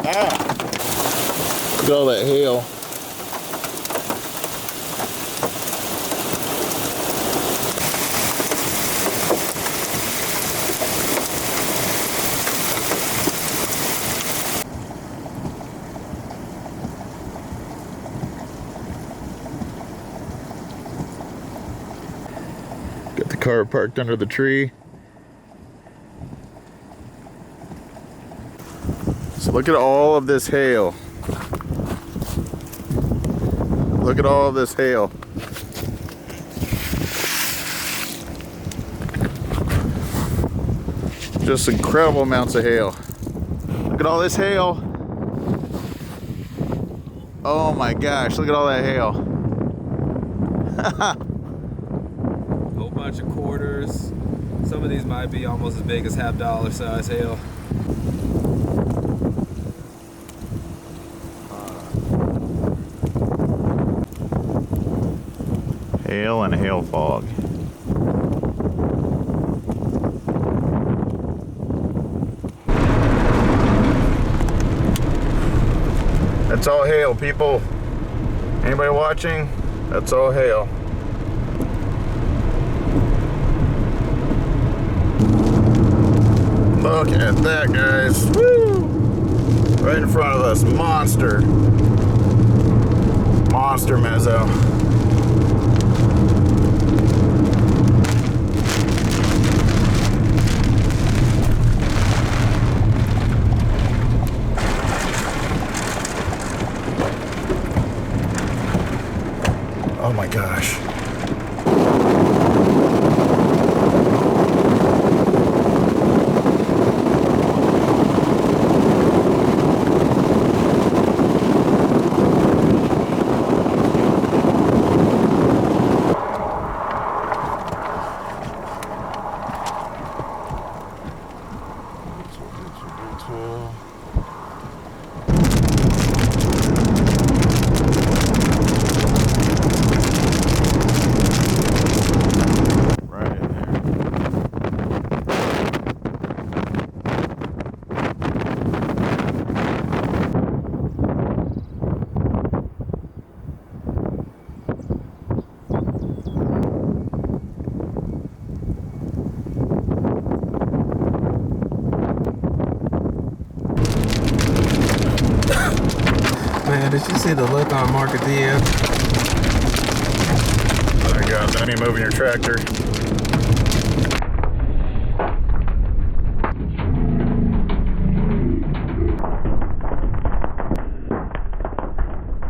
Look at all that hail. Got the car parked under the tree. So look at all of this hail. Look at all of this hail. Just incredible amounts of hail. Look at all this hail. Oh my gosh, look at all that hail. Whole bunch of quarters. Some of these might be almost as big as $half size hail. Hail and hail fog. That's all hail, people. Anybody watching? That's all hail. Look at that, guys. Woo! Right in front of us. Monster. Monster mezzo. Oh my gosh. Man, did you see the look on Mark DM? Oh my God, don't even moving your tractor.